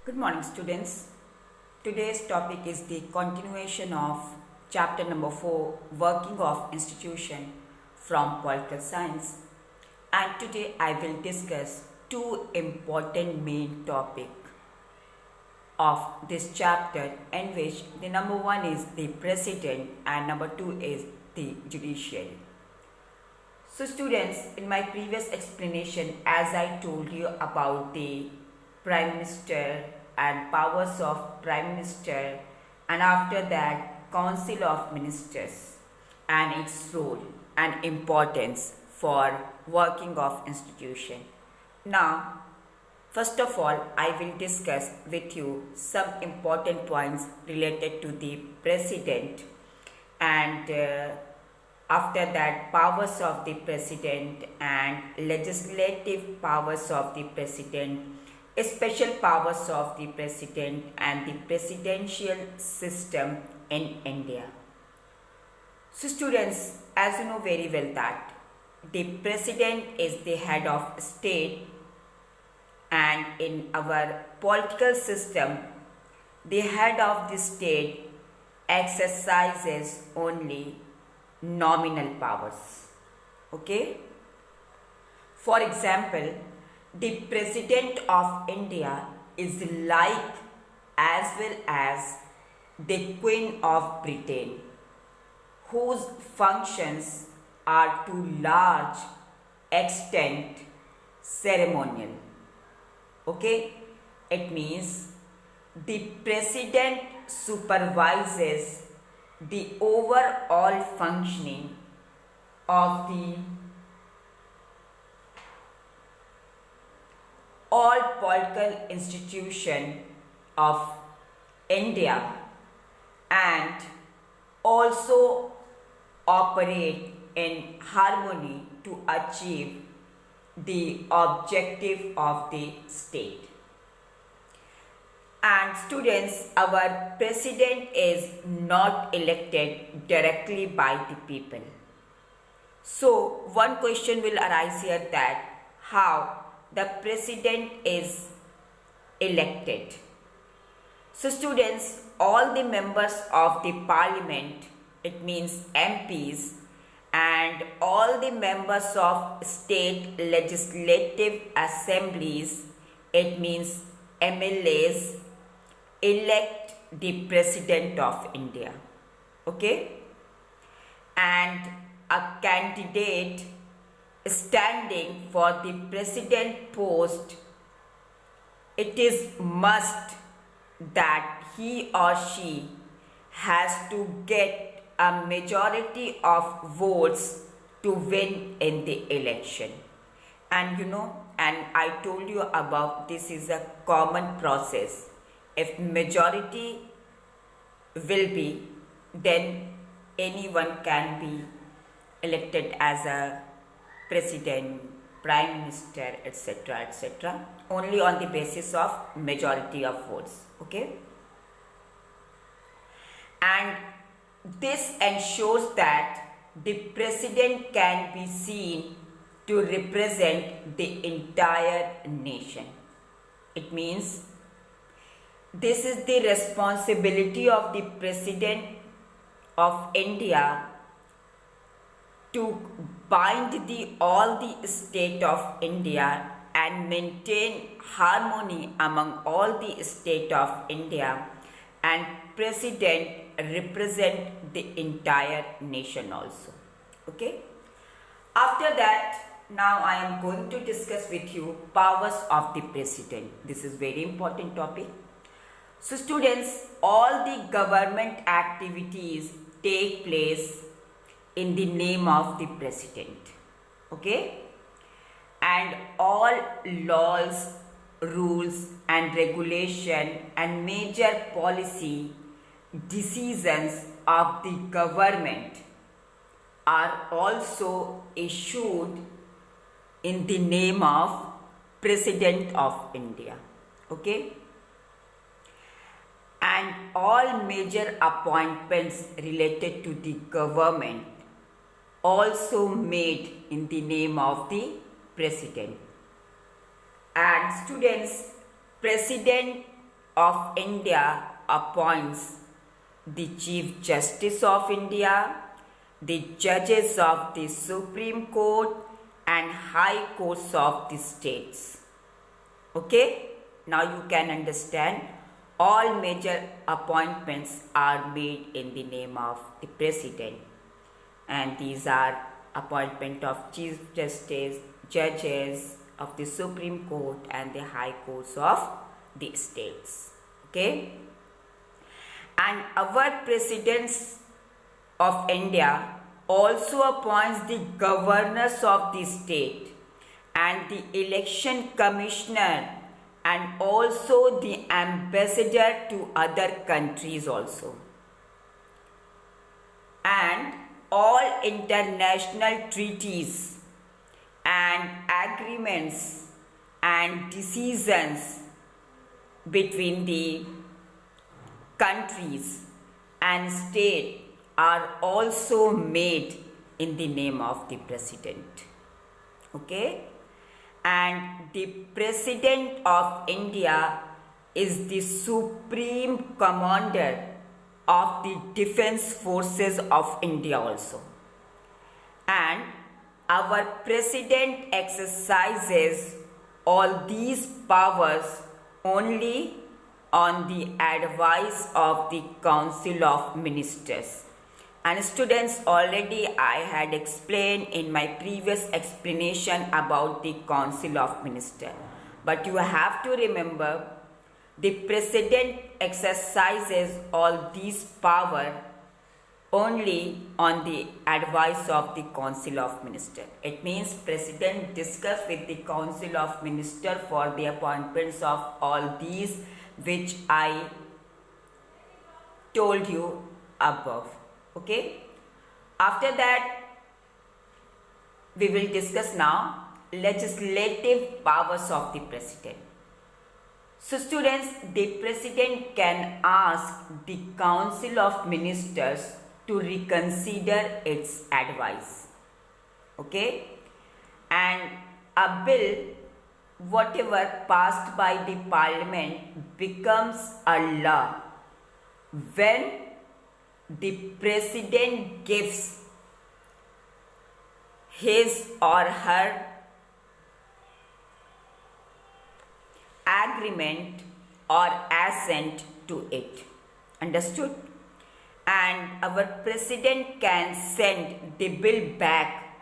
Good morning, students. Today's topic is the continuation of chapter number 4, Working of Institution from Political Science. And today I will discuss two important main topics of this chapter, in which the number one is the president and number two is the judiciary. So students, in my previous explanation, as I told you about the Prime Minister and powers of Prime Minister, and after that Council of Ministers and its role and importance for working of institution. Now, first of all, I will discuss with you some important points related to the president, and after that powers of the president and legislative powers of the president, special powers of the president, and the presidential system in India. So students, as you know very well that the president is the head of state, and in our political system the head of the state exercises only nominal powers. Okay? For example, the President of India is like as well as the Queen of Britain, whose functions are to large extent ceremonial. Okay? It means the President supervises the overall functioning of the all political institution of India, and also operate in harmony to achieve the objective of the state. And students, our president is not elected directly by the people. So one question will arise here, that how the president is elected. So students, all the members of the parliament, it means MPs, and all the members of state legislative assemblies, it means MLAs, elect the president of India. Okay? And a candidate standing for the president post, it is must that he or she has to get a majority of votes to win in the election. And you know, and I told you about this is a common process. If majority will be, then anyone can be elected as a president, prime minister, etc., etc., only on the basis of majority of votes. Okay? And this ensures that the president can be seen to represent the entire nation. It means this is the responsibility of the president of India to bind all the state of India and maintain harmony among all the state of India, and president represent the entire nation also. Okay? After that, now I am going to discuss with you powers of the president. This is very important topic. So students, all the government activities take place in the name of the president. Okay? And all laws, rules and regulation and major policy decisions of the government are also issued in the name of President of India. Okay? And all major appointments related to the government also made in the name of the president. And students, president of India appoints the Chief Justice of India, the judges of the Supreme Court and High Courts of the states. Okay, now you can understand all major appointments are made in the name of the President, and these are appointment of Chief Justice, judges of the Supreme Court and the High Courts of the states. Okay, and our presidents of India also appoints the governors of the state and the election commissioner and also the ambassador to other countries also. And all international treaties and agreements and decisions between the countries and state are also made in the name of the President. Okay, and the President of India is the supreme commander of the defense forces of India also, and our President exercises all these powers only on the advice of the Council of Ministers. And students, already I had explained in my previous explanation about the Council of Ministers. But you have to remember, the President exercises all these power only on the advice of the Council of Ministers. It means President discuss with the Council of Ministers for the appointments of all these which I told you above. Okay, after that we will discuss now legislative powers of the President. So students, the President can ask the Council of Ministers to reconsider its advice. Okay, and a bill whatever passed by the Parliament becomes a law when the President gives his or her agreement or assent to it. Understood? And our President can send the bill back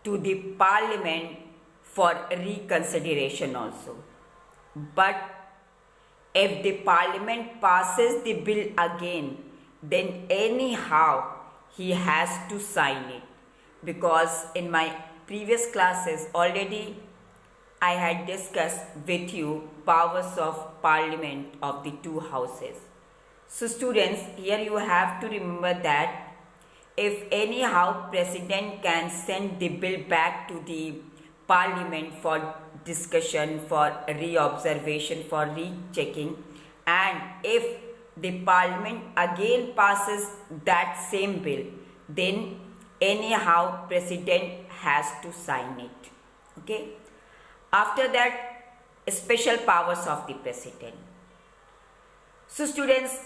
to the Parliament for reconsideration also. But if the Parliament passes the bill again, then anyhow he has to sign it, because in my previous classes already I had discussed with you powers of Parliament of the two houses. So students, here you have to remember that if anyhow President can send the bill back to the Parliament for discussion, for re-observation, for rechecking, and if the Parliament again passes that same bill, then anyhow President has to sign it. Okay. After that, special powers of the President. So students,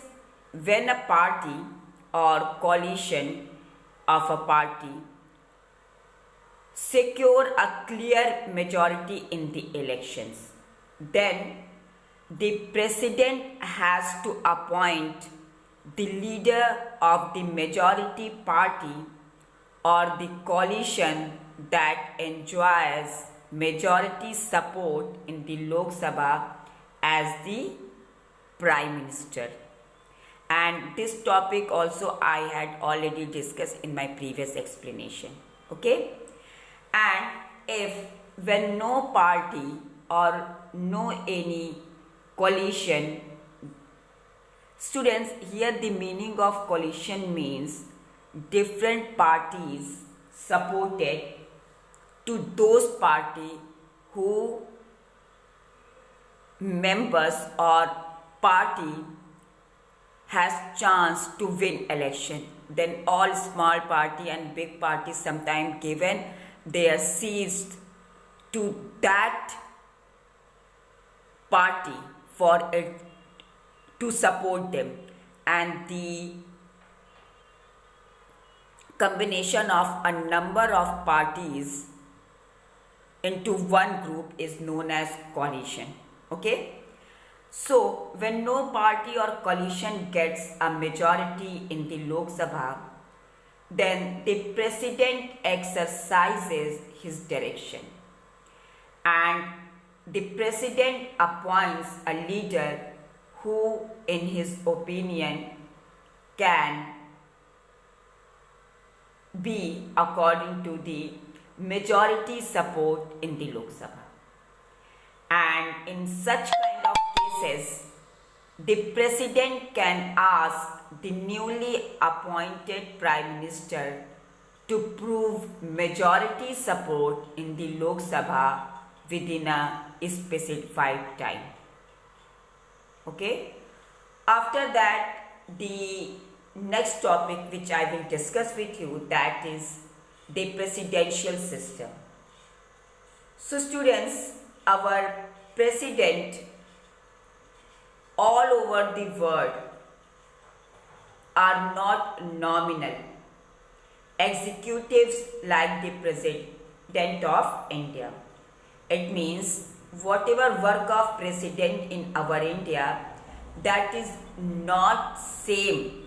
when a party or coalition of a party secure a clear majority in the elections, then the President has to appoint the leader of the majority party or the coalition that enjoys majority support in the Lok Sabha as the Prime Minister. And this topic also I had already discussed in my previous explanation. Okay? And if when no party or no any coalition, students, here the meaning of coalition means different parties supported to those party who members or party has chance to win election. Then all small party and big parties sometimes given their seats to that party for it to support them, and the combination of a number of parties into one group is known as coalition. Okay, so when no party or coalition gets a majority in the Lok Sabha, then the president exercises his direction, and the president appoints a leader who, in his opinion, can be according to the majority support in the Lok Sabha. And in such kind of cases, the president can ask the newly appointed Prime Minister to prove majority support in the Lok Sabha within a specified time. Okay? After that, the next topic which I will discuss with you, that is the presidential system. So students, our president all over the world are not nominal executives like the President of India. It means whatever work of president in our India, that is not same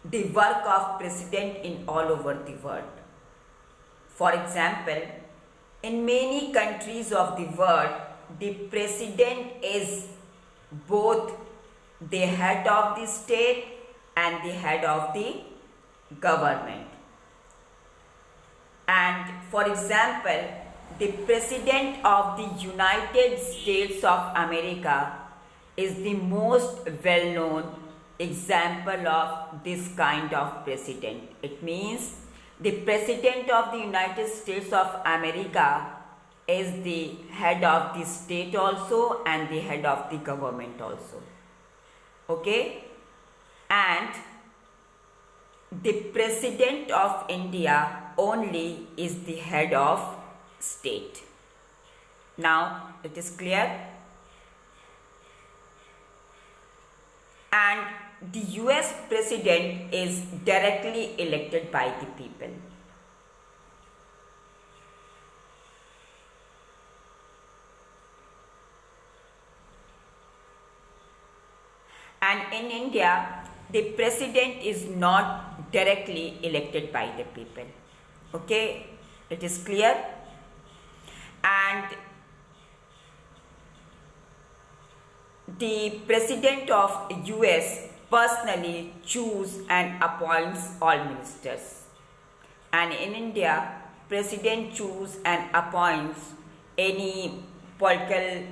the work of president in all over the world. For example, in many countries of the world, the president is both the head of the state and the head of the government. And for example, the president of the United States of America is the most well-known example of this kind of president. It means the president of the United States of America is the head of the state also and the head of the government also. Okay? And the president of India only is the head of state. Now it is clear? And the US president is directly elected by the people. And in India, the president is not directly elected by the people. Okay, it is clear? And the president of US personally choose and appoints all ministers. And in India, president choose and appoints any political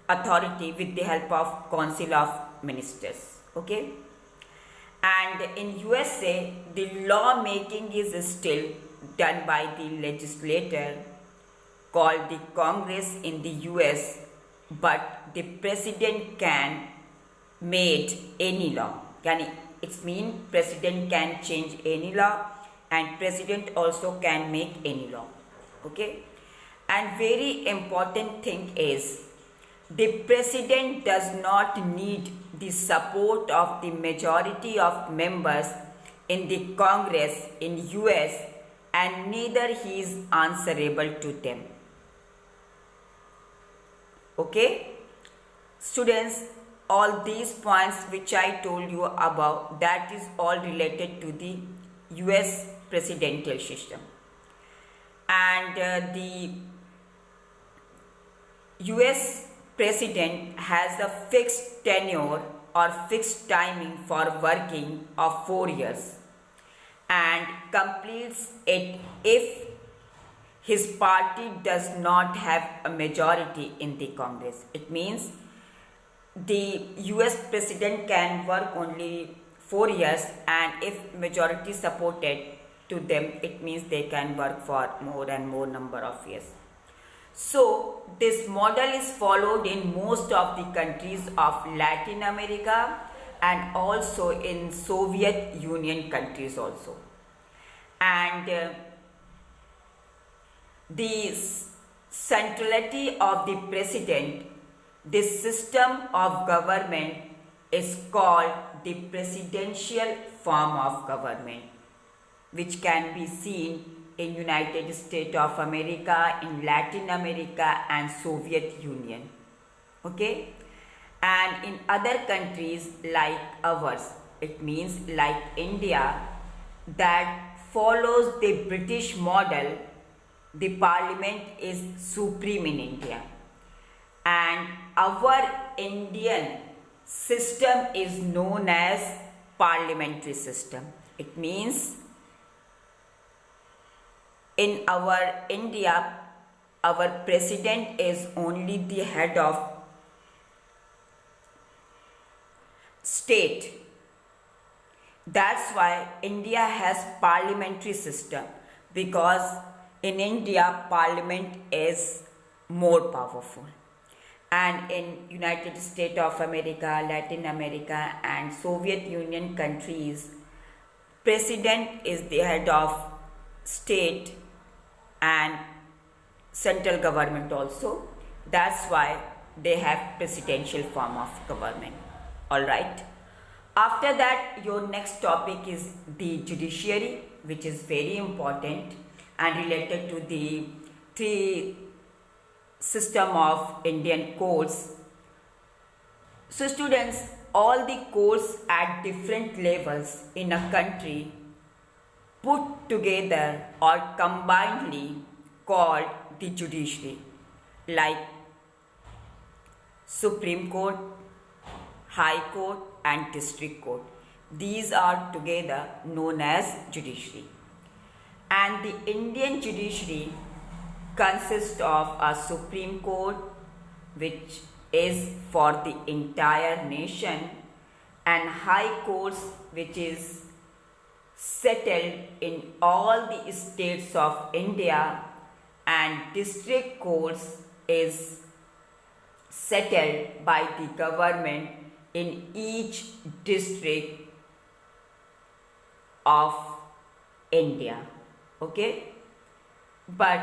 authority with the help of council of ministers. Okay? And in USA, the law making is still done by the legislator called the Congress in the US, but the president can make any law. It means president can change any law and president also can make any law. Okay? And very important thing is, the president does not need the support of the majority of members in the Congress in US, and neither he is answerable to them. Okay? Students, all these points which I told you about, that is all related to the US presidential system. And the US president has a fixed tenure or fixed timing for working of 4 years and completes it if his party does not have a majority in the Congress. It means the US president can work only 4 years, and if majority supported to them, it means they can work for more and more number of years. So this model is followed in most of the countries of Latin America and also in Soviet Union countries also. And the centrality of the president This system of government is called the presidential form of government, which can be seen in United States of America, in Latin America and Soviet Union. Okay? And in other countries like ours, it means like India, that follows the British model, the parliament is supreme in India. And our Indian system is known as parliamentary system. It means in our India, our president is only the head of state. That's why India has parliamentary system, because in India parliament is more powerful. And in United States of America, Latin America and Soviet Union countries, president is the head of state and central government also. That's why they have presidential form of government. Alright. After that, your next topic is the judiciary, which is very important and related to the three system of Indian courts. So students, all the courts at different levels in a country put together or combinedly called the judiciary, like Supreme Court, High Court and District Court. These are together known as judiciary. And the Indian judiciary consists of a Supreme Court, which is for the entire nation, and High Courts, which is settled in all the states of India, and District Courts is settled by the government in each district of India. Okay? But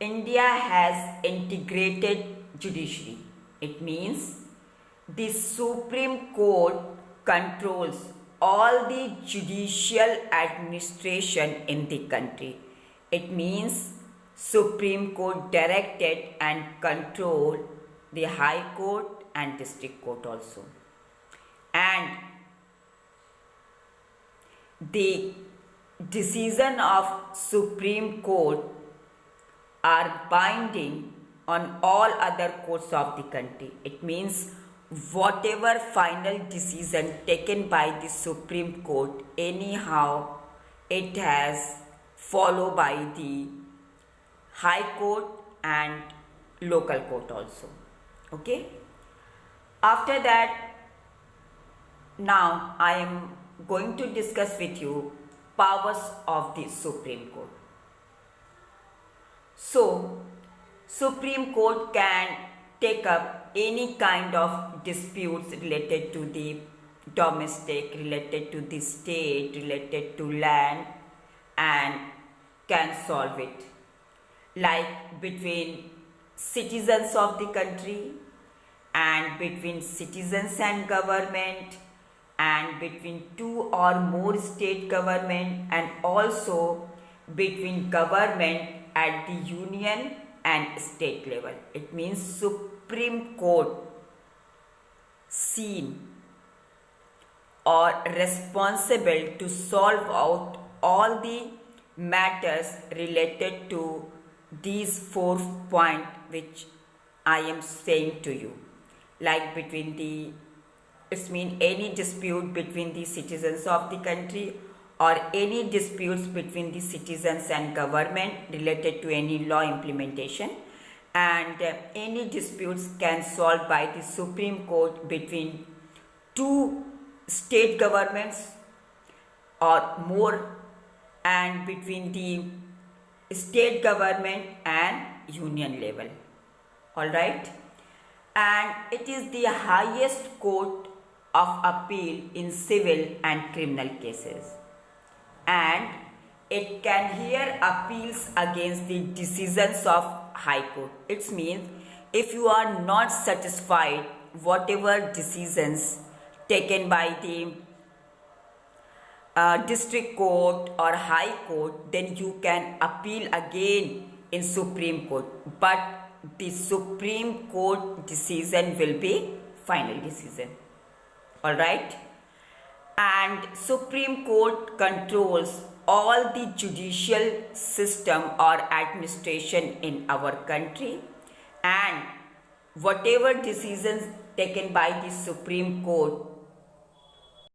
India has integrated judiciary. It means the Supreme Court controls all the judicial administration in the country. It means Supreme Court directed and control the High Court and District Court also. And the decision of Supreme Court are binding on all other courts of the country. It means whatever final decision taken by the Supreme Court, anyhow it has followed by the High Court and local court also. Okay? After that, now I am going to discuss with you powers of the Supreme Court. So, Supreme Court can take up any kind of disputes related to the domestic, related to the state, related to land, and can solve it. Like between citizens of the country, and between citizens and government, and between two or more state government, and also between government at the union and state level. It means Supreme Court seen or responsible to solve out all the matters related to these 4 points which I am saying to you. Like between the, it means any dispute between the citizens of the country, or any disputes between the citizens and government related to any law implementation, and any disputes can solve by the Supreme Court between two state governments or more, and between the state government and union level. Alright? And it is the highest court of appeal in civil and criminal cases. And it can hear appeals against the decisions of High Court. It means if you are not satisfied whatever decisions taken by the district court or high court, then you can appeal again in Supreme Court. But the Supreme Court decision will be final decision. Alright? And Supreme Court controls all the judicial system or administration in our country, and whatever decisions taken by the Supreme Court